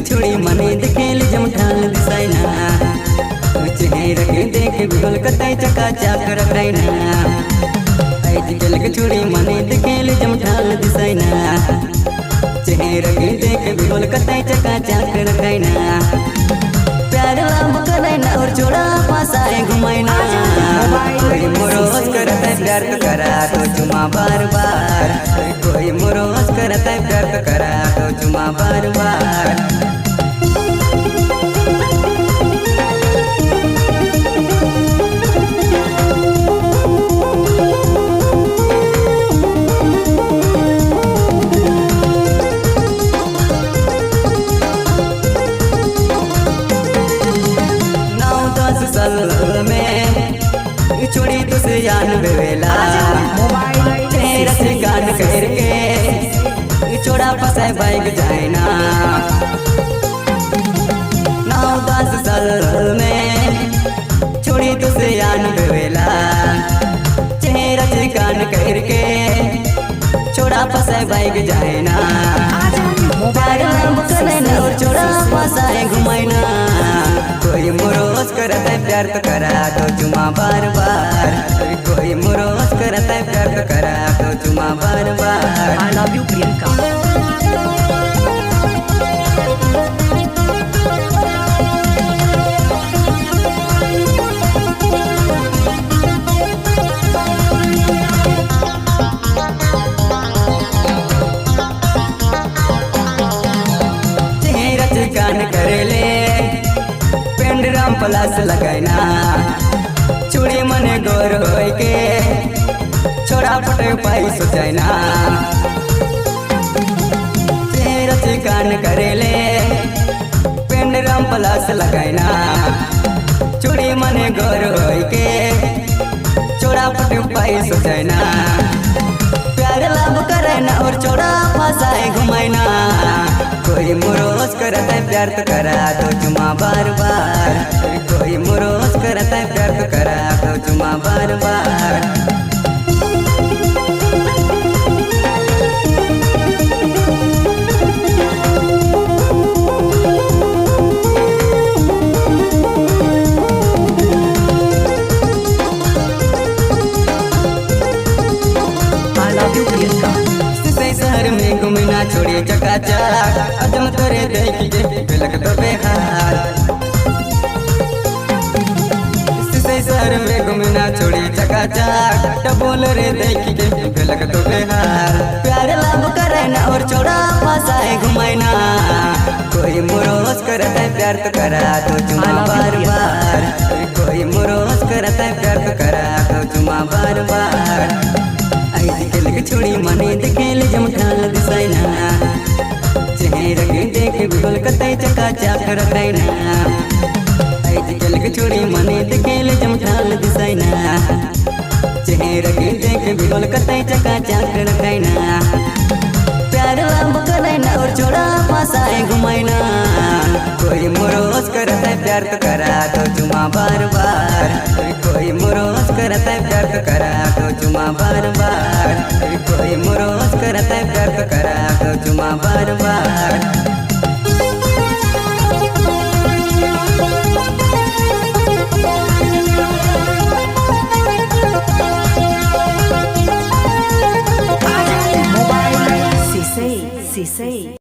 छोड़ी मने देखेल जमठाल दिसाइना चेहर के देख बिगल कतई चका चाक रखैना आजकल के छोड़ी मने देखेल जमठाल दिसाइना चेहर के देख बिगल कतई चका चाक रखैना प्यार लाभ करैना और छोड़ा पासाए घुमाइना कोई मोरोज करता है प्यार तो करा तो चुमा बार बार कोई मोरोज करता है प्यार तो करा तो चुमा बार बार में छोड़ी तुझसे जान बेला तेरा से गान करके छोड़ा फसाए बाइक जाएना 9-10 साल में छोड़ी तुझसे जान बेला चेहरा से गान करके छोड़ा फसाए बाइक जाएना और छोड़ा फसाए घुमाइना कोई मोरोज करता है प्यार तो करा तो चुमा बार बार कोई मोरोज करता है प्यार तो करा तो चुमा बार बार। I love you Priyanka. चेहरा से गान करेले राम पलास लगाइना चूड़ी मने गोर होय के छोड़ा पटे पाई सोचाइना तेरा चिकान करेले पेंड राम पलास लगाइना चूड़ी मने गोर होय के छोड़ा पटे पाई सोचाइना प्यार लाभ करैना और छोड़ा फसाए घुमाइना कोई मोरोज करता है प्यार तो करा तो चुमा बार बार कोई मोरोज करता है प्यार तो करा तो चुमा बार बार। I love you Priyanka. शहर में घूमना छोड़ी चकाचक अजम तोरे देख के बिलक तो बेहाल शहर में घूमना छोड़ी चकाचक टबोल रे देख के बिलक तो बेहाल प्यार लाभ करैना और छोड़ा फसाए घुमाइना कोई मोरोज करता है प्यार तो करा तो चुमा बार बार कोई मोरोज करता है प्यार तो करा तो चुमा बार बार। आजकल के छोड़ी मने देखेल जमठाल दिसाइना चेहरा के देख बिगल कतई चका चाक रखैना आजकल के छोड़ी मने देखेल जमठाल दिसाइना चेहरा के देख बिगल कतई चका चाक रखैना प्यार लाभ करैना और छोड़ा फसाए घुमाइना कोई मोरोज करता है प्यार तो करा तो चुमा बार बार कोई मोरोज करता है प्यार तो करा तो चुमा बार बार कोई मोरोज करता है प्यार तो करा तो चुमा बार बार। Sisei